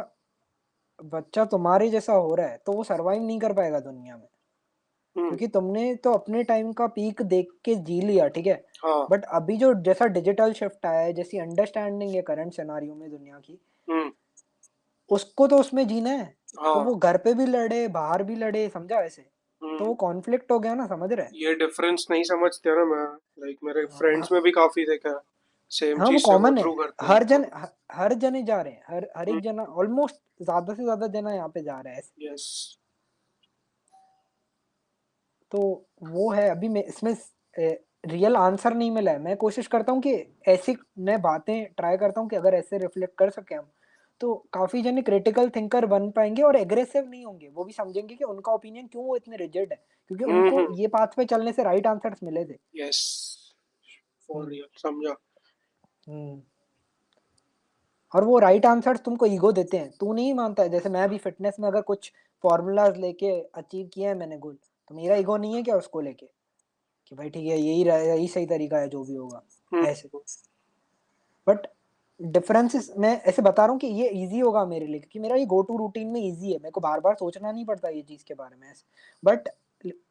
बच्चा तुम्हारे जैसा हो रहा है तो वो सरवाइव नहीं कर पाएगा दुनिया में, हम्म। क्योंकि तुमने तो अपने टाइम का पीक देख के जी लिया, ठीक है। हाँ। बट अभी जो जैसा डिजिटल शिफ्ट आया है, जैसी अंडरस्टैंडिंग है करंट सिनारियो में दुनिया की, हम्म। उसको तो उसमें जीना है। तो हाँ। वो घर पे भी लड़े बाहर भी लड़े, समझा ऐसे। तो वो हम्म। कॉन्फ्लिक्ट हो गया ना, समझ रहे। ये डिफरेंस नहीं समझते ना, मैं लाइक मेरे हाँ फ्रेंड्स में भी काफी देखा है, सेम हाँ, वो चीज से वो कॉमन है। थ्रू करते हैं। हर जने जा रहे हैं, हर हम्म। एक जना ऑलमोस्ट, ज्यादा से ज्यादा जना यहाँ पे जा रहा है ऐसे। यस। तो वो है, अभी मैं इसमें रियल आंसर नहीं मिला है। मैं कोशिश करता हूँ कि ऐसी मैं बातें ट्राई करता हूँ कि अगर ऐसे रिफ्लेक्ट कर सके हम, तो काफी जने क्रिटिकल थिंकर बन पाएंगे और एग्रेसिव नहीं होंगे। वो भी समझेंगे कि उनका ओपिनियन क्यों वो इतने रिजिड है, क्योंकि उनको हम्म। ये पाथ पे चलने से राइट आंसर्स मिले थे। यस। फॉर हम्म रियल, समझा। हम्म। और वो राइट आंसर्स तुमको ईगो देते हैं, तू नहीं मानता है। जैसे मैं भी फिटनेस में अगर कुछ फॉर्मूलाज लेके अचीव किया है मैंने गोल, तो मेरा ईगो नहीं है क्या उसको लेके, कि भाई ठीक है यही सही तरीका है जो भी होगा ऐसे। हम्म। बट डिफरेंसेस मैं ऐसे बता रहा हूँ कि ये इजी होगा मेरे लिए, क्योंकि मेरा ये गो टू रूटीन में इजी है, मेरे को बार बार सोचना नहीं पड़ता ये चीज के बारे में ऐसे। But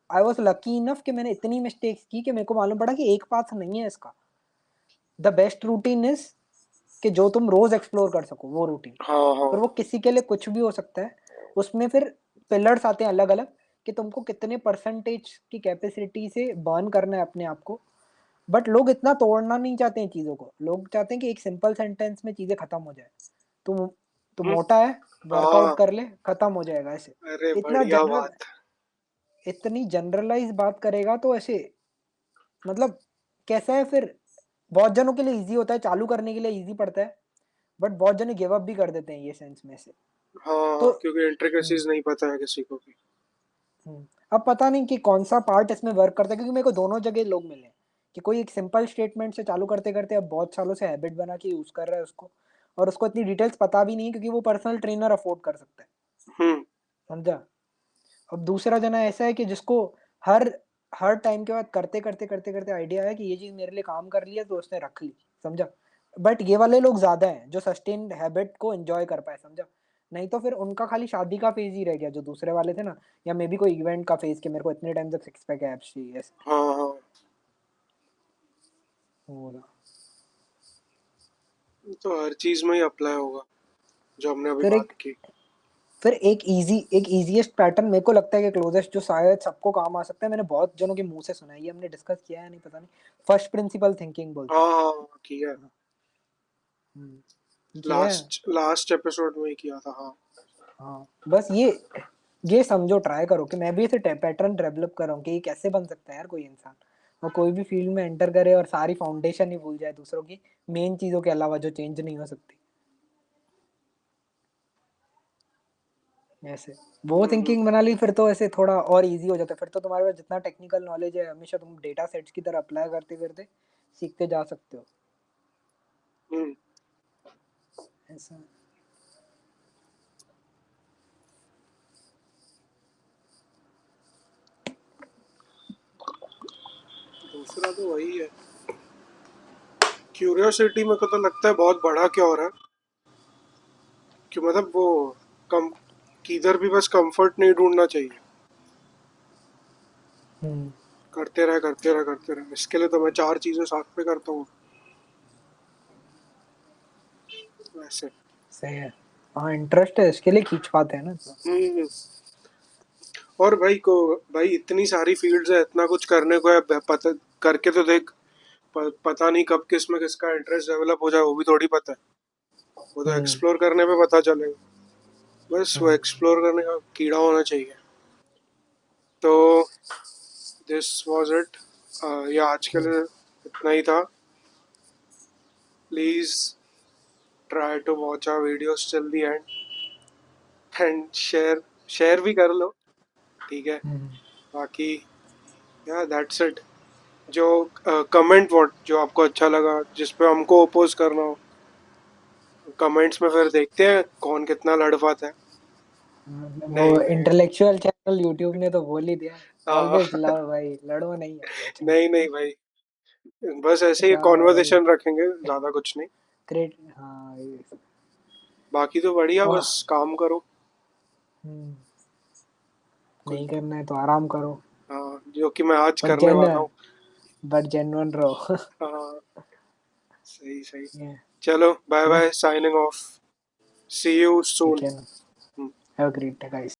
I was lucky enough कि मैंने इतनी मिस्टेक्स की कि मेरे को मालूम पड़ा कि एक पाथ नहीं है इसका। द बेस्ट रूटीन इज कि जो तुम रोज एक्सप्लोर कर सको वो रूटीन। हाँ हाँ। पर वो किसी के लिए कुछ भी हो सकता है। उसमें फिर पिलर्स आते हैं अलग अलग, कि तुमको कितने परसेंटेज की कैपेसिटी से बर्न करना है अपने आप को। बट लोग इतना तोड़ना नहीं चाहते हैं चीजों को, लोग चाहते हैं कि एक सिंपल सेंटेंस में चीजें खत्म हो जाए। तू तू हम्म। मोटा है, वर्कआउट हाँ। कर ले, खत्म हो जाएगा ऐसे। अरे इतना बढ़िया जनरल, बात। इतनी जनरलाइज बात करेगा तो ऐसे, मतलब कैसा है फिर। बहुत जनों के लिए इजी होता है, चालू करने के लिए इजी पड़ता है, बट बहुत जने गिव अप भी कर देते हैं ये सेंस में से। हाँ तो हाँ, क्योंकि हम्म इंट्रिकेसीज नहीं पता है किसी को भी। अब पता नहीं कि कौन सा पार्ट इसमें वर्क करता है, क्योंकि मेरे को दोनों जगह लोग मिले हैं, कि कोई एक सिंपल स्टेटमेंट से चालू करते करते अब बहुत सालों से हैबिट बना के यूज कर रहा है उसको, और उसको इतनी डिटेल्स पता भी नहीं है क्योंकि वो पर्सनल ट्रेनर अफोर्ड कर सकता है, हम्म। समझा। अब दूसरा जना ऐसा है कि जिसको हर हर टाइम के बाद करते करते करते करते आइडिया है कि ये चीज मेरे लिए काम कर लिया तो उसने रख ली, समझा। बट ये वाले लोग ज्यादा हैं जो सस्टेन्ड हैबिट को एंजॉय कर पाए, समझा। नहीं तो फिर उनका खाली शादी का फेज ही रह गया, जो दूसरे वाले थे ना, या मे बी कोई इवेंट का फेज, कि मेरे को इतने टाइम तक सिक्स पैक एब्स चाहिए ऐसे हाँ हाँ। होगा। तो हर चीज में ही अप्लाई होगा जो हमने अभी फिर बात एक की। फिर एक इजीएस्ट पैटर्न मेरे को लगता है कि क्लोजेस्ट, जो शायद सबको काम आ सकता है, मैंने बहुत जनों के मुंह से सुना है, ये हमने डिस्कस किया है नहीं पता नहीं, फर्स्ट प्रिंसिपल थिंकिंग बोलते हाँ हैं। हाँ किया। किया है। लास्ट लास्ट एपिसोड में ही किया था, हाँ। हाँ बस ये समझो, ट्राई करो कि मैं भी ऐसे पैटर्न डेवलप कर रहा हूँ कि ये कैसे बन सकता है यार कोई इंसान, वो कोई भी फील्ड में एंटर करे और सारी फाउंडेशन ही भूल जाए दूसरों की, मेन चीजों के अलावा जो चेंज नहीं हो सकती ऐसे। वो हम्म। थिंकिंग बना ली फिर तो ऐसे थोड़ा और इजी हो जाता है, फिर तो तुम्हारे पास जितना टेक्निकल नॉलेज है हमेशा तुम डेटा सेट्स की तरह अप्लाई करते करते सीखते जा सकते हो। हम्म। ऐसा। दूसरा तो वही है, क्यूरियोसिटी मेरे को तो लगता है बहुत बड़ा क्या हो रहा है, कि मतलब वो कम, किधर भी बस कंफर्ट नहीं ढूंढना चाहिए। हम्म। करते रहे करते रहे करते रहे, इसके लिए तो मैं चार चीजें साथ में करता हूँ वैसे। सही है। हाँ, इंटरेस्ट है इसके लिए खींच पाते हैं ना तो। हम्म। और भाई को, भाई इतनी सारी फील्ड्स है, इतना कुछ करने को है, पता करके तो देख। पता नहीं कब किस में किसका इंटरेस्ट डेवलप हो जाए, वो भी थोड़ी पता है। वो तो हम्म। एक्सप्लोर करने पे पता चलेगा। बस वो हम्म। एक्सप्लोर करने का कीड़ा होना चाहिए। तो दिस वाज इट, ये आज के हम्म। लिए इतना ही था। Please try to watch our videos till the end share, share भी कर लो, ठीक है। हम्म। बाकी या दैट्स इट। जो कमेंट व्हाट जो आपको अच्छा लगा, जिस पे हमको ओपोज करना हो, कमेंट्स में फिर देखते हैं कौन कितना लड़ पाता है। वो नहीं नहीं। इंटेलेक्चुअल चैनल यूट्यूब ने तो बोल ही दिया। हाँ। ऑलवेज लव भाई, लड़ो नहीं आगे अच्छा। नहीं नहीं भाई, बस ऐसे ही क्या है भाई। कॉन्वर्सेशन रखेंगे, ज्यादा कुछ नहीं। क्रेट हाँ ये। बाकी तो बढ़िया, वाह। बस काम करो। हम्म। कुछ, नहीं करना है तो आराम करो। हाँ, जो कि मैं आज बट करने वाला हूँ। जेन्युइन रहो। हाँ, सही सही। ये। चलो बाय या। Bye, signing off. See you ठीक सून। है ना। Have a great day guys.